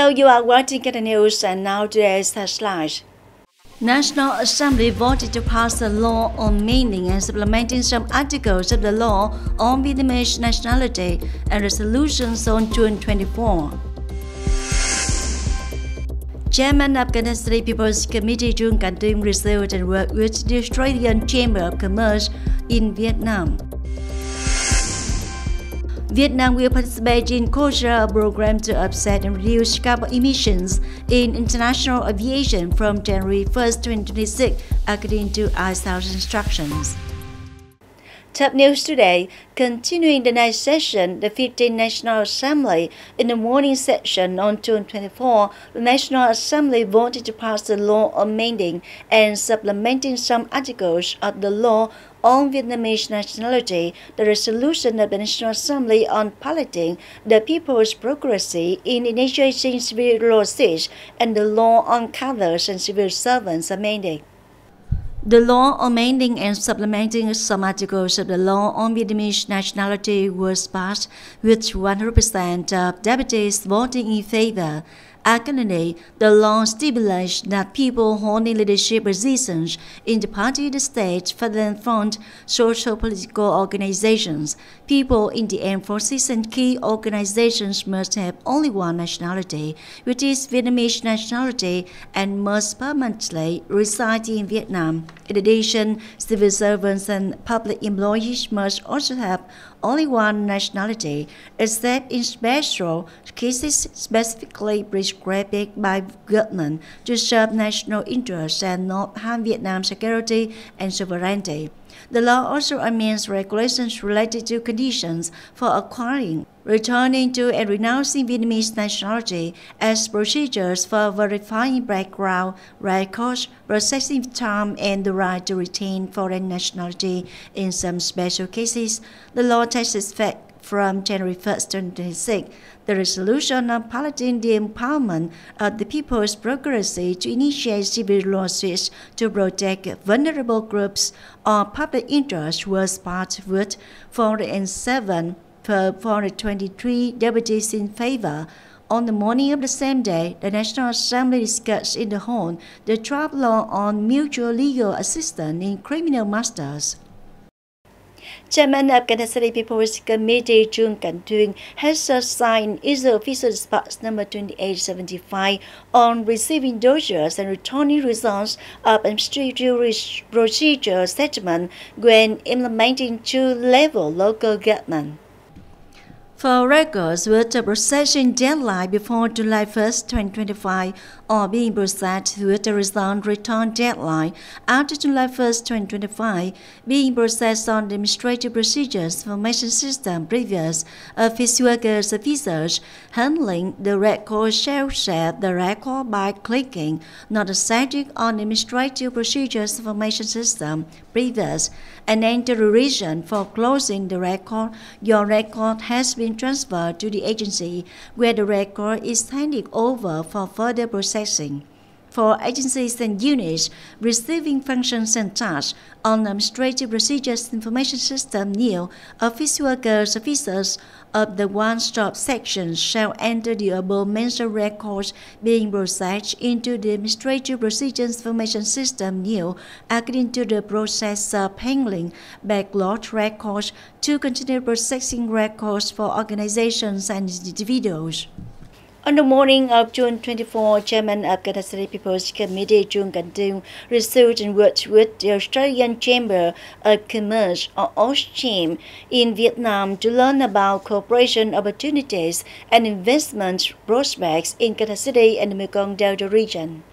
Hello, you are watching Cadres News and now today's headlines. National Assembly voted to pass a law on amending and supplementing some articles of the law on Vietnamese nationality and resolutions on June 24. Chairman of Cần Thơ People's Committee Chương received and worked with the Australian Chamber of Commerce in Vietnam. Vietnam will participate in cultural program to offset and reduce carbon emissions in international aviation from January 1, 2026, according to ISAO's instructions. Top news today, continuing the night session, the 15th National Assembly. In the morning session on June 24, the National Assembly voted to pass the law amending and supplementing some articles of the law on Vietnamese nationality, the resolution of the National Assembly on piloting the people's progressy in initiating civil lawsuits, and the law on Cadres and Civil Servants amended. The law amending and supplementing some articles of the law on Vietnamese nationality was passed with 100% of deputies voting in favor. Accordingly, the law stipulates that people holding leadership positions in the party, the state, federal front, social political organizations, people in the armed forces and key organizations must have only one nationality, which is Vietnamese nationality, and must permanently reside in Vietnam. In addition, civil servants and public employees must also have only one nationality, except in special cases specifically prescribed by government to serve national interests and not harm Vietnam's security and sovereignty. The law also amends regulations related to conditions for acquiring, returning to and renouncing Vietnamese nationality, as procedures for verifying background records, processing time, and the right to retain foreign nationality in some special cases. The law takes effect from January 1, 2026. The resolution on piloting the empowerment of the people's progressy to initiate civil lawsuits to protect vulnerable groups or public interest was passed with 407 for 423 deputies in favor. On the morning of the same day, the National Assembly discussed in the hall the draft law on mutual legal assistance in criminal matters. Chairman of Cần Thơ People's Committee Chương has signed its official dispatch number 2875 on receiving dossiers and returning results of administrative procedure settlement when implementing two-level local government. For records with a processing deadline before July 1, 2025, or being processed with a result return deadline after July 1, 2025, being processed on the administrative procedures information system previous, office workers officers handling the record shall share the record by clicking not static on the administrative procedures information system previous and enter the reason for closing the record. Your record has been transferred to the agency where the record is handed over for further processing. For agencies and units receiving functions and tasks on Administrative Procedures Information System new, office workers officers of the one-stop section shall enter the above-mentioned records being processed into the Administrative Procedures Information System new according to the process of handling backlogged records to continue processing records for organizations and individuals. On the morning of June 24, Chairman of Cần Thơ People's Committee Chương received and worked with the Australian Chamber of Commerce or AUSTRAM in Vietnam to learn about cooperation opportunities and investment prospects in Cần Thơ and the Mekong Delta region.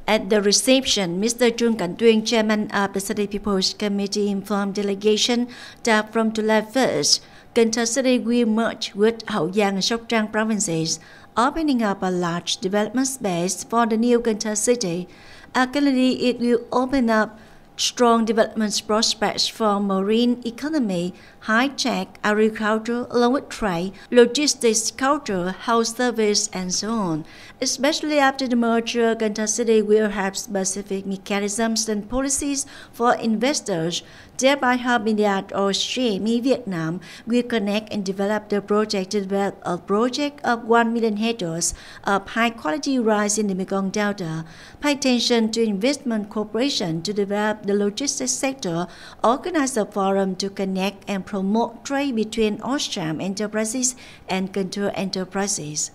At the reception, Mr. Chương, Chairman of the City People's Committee, informed delegation that from July 1st, Cần Thơ City will merge with Hậu Giang and Sóc Trăng provinces, opening up a large development space for the new Cần Thơ City. Accordingly, it will open up strong development prospects for marine economy, high-tech, agriculture, along with trade, logistics, culture, health service, and so on. Especially after the merger, Cần Thơ City will have specific mechanisms and policies for investors, thereby helping the stream in Vietnam will connect and develop the project to develop a project of 1 million hectares of high-quality rice in the Mekong Delta. Pay attention to investment cooperation to develop the logistics sector, organize a forum to connect and promote trade between Ostram enterprises and Cần Thơ enterprises.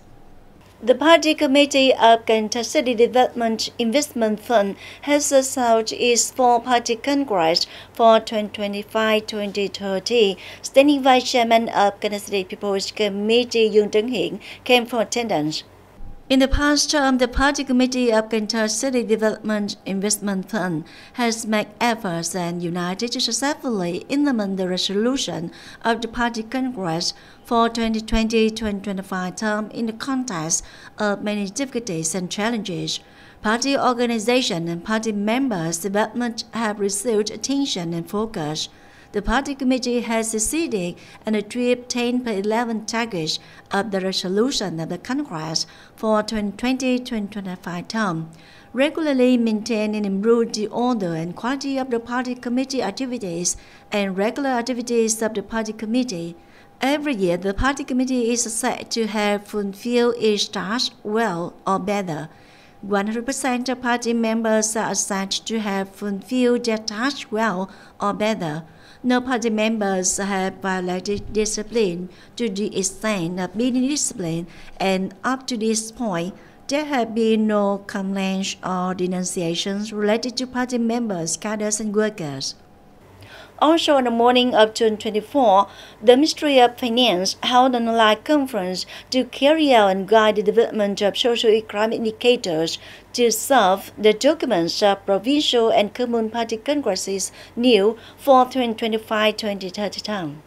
The Party Committee of Cần Thơ City Development Investment Fund has held its four-party congress for 2025-2030. Standing Vice Chairman of Cần Thơ City People's Committee Chương came for attendance. In the past term, the Party Committee of Cần Thơ City Development Investment Fund has made efforts and united to successfully implement the resolution of the Party Congress for 2020-2025 term in the context of many difficulties and challenges. Party organization and party members' development have received attention and focus. The Party Committee has succeeded and achieved 10/11 targets of the resolution of the Congress for 2020-2025 term. Regularly maintain and improve the order and quality of the Party Committee activities and regular activities of the Party Committee. Every year, the Party Committee is said to have fulfilled its task well or better. 100% of party members are said to have fulfilled their task well or better. No party members have violated discipline to the extent of being disciplined, and up to this point, there have been no complaints or denunciations related to party members, cadres, and workers. Also, on the morning of June 24, the Ministry of Finance held an online conference to carry out and guide the development of socio-economic indicators to serve the documents of provincial and common party congresses new for 2025-2030 term.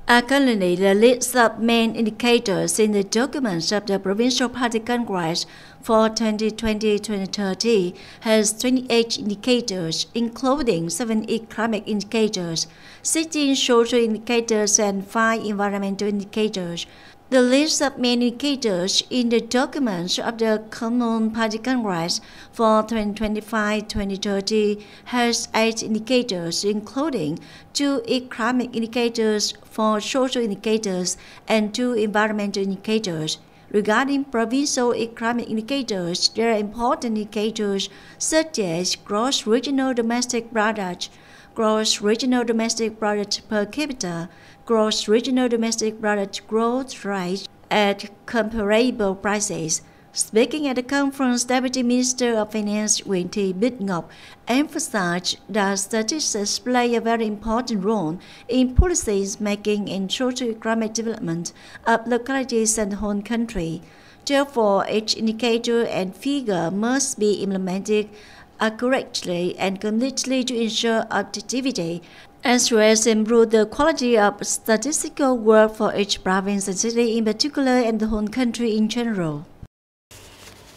Currently, the list of main indicators in the documents of the Provincial Party Congress for 2020-2030 has 28 indicators, including 7 economic indicators, 16 social indicators, and 5 environmental indicators. The list of main indicators in the documents of the Common Party Congress for 2025-2030 has 8 indicators, including 2 economic indicators, 4 social indicators, and 2 environmental indicators. Regarding provincial economic indicators, there are important indicators such as gross regional domestic product, gross regional domestic product per capita, gross regional domestic product growth rate at comparable prices. Speaking at the conference, Deputy Minister of Finance Nguyễn Thị Bích Ngọc emphasized that statistics play a very important role in policies making and socio-economic development of localities and the whole country. Therefore, each indicator and figure must be implemented accurately and completely to ensure objectivity, as well as improve the quality of statistical work for each province and city in particular and the whole country in general.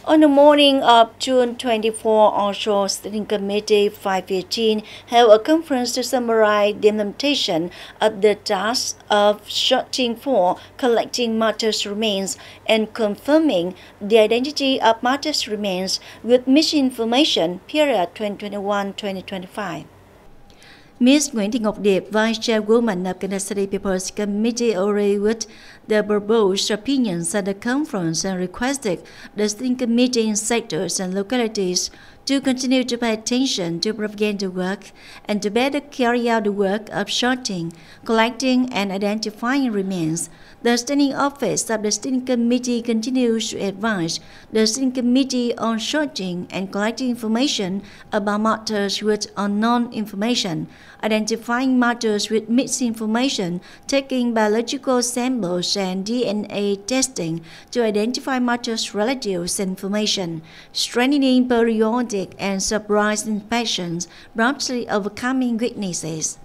On the morning of June 24, also Standing Committee 515 held a conference to summarize the implementation of the task of searching for, collecting martyrs' remains, and confirming the identity of martyrs' remains with missing information period 2021-2025. Ms. Nguyễn Thị Ngọc Điệp, Vice Chairwoman of Cần Thơ City People's Committee, agreed with the proposed opinions at the conference and requested the Standing Committee in sectors and localities to continue to pay attention to propaganda work and to better carry out the work of sorting, collecting, and identifying remains. The Standing Office of the Standing Committee continues to advise the Standing Committee on sorting and collecting information about martyrs with unknown information, identifying martyrs with missing information, taking biological samples and DNA testing to identify martyrs' relatives and information, strengthening periodic and surprise inspections, promptly overcoming weaknesses.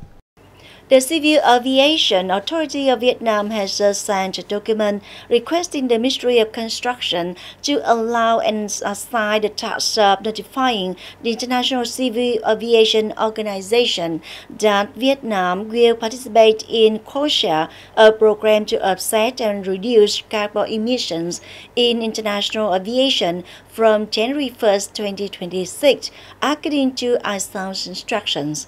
The Civil Aviation Authority of Vietnam has just sent a document requesting the Ministry of Construction to allow and assign the task of notifying the International Civil Aviation Organization that Vietnam will participate in COSIA, a program to offset and reduce carbon emissions in international aviation from January 1st, 2026, according to ICAO's instructions.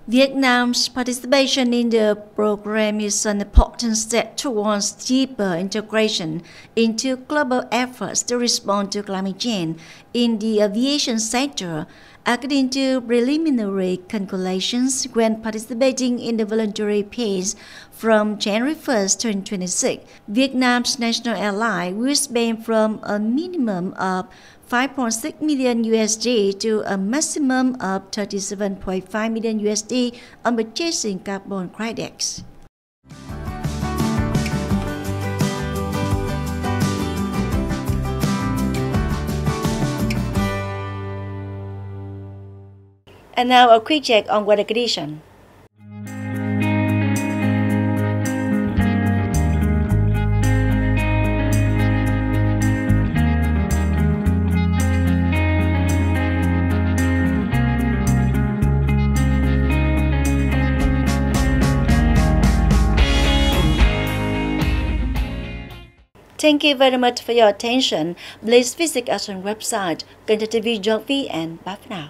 Vietnam's participation in the program is an important step towards deeper integration into global efforts to respond to climate change in the aviation sector. According to preliminary calculations, when participating in the voluntary phase from January 1st, 2026, Vietnam's national airline will spend from a minimum of 5.6 million USD to a maximum of 37.5 million USD on purchasing carbon credits. And now a quick check on weather condition. Thank you very much for your attention. Please visit us on website kênh TV.vn. Bye for now.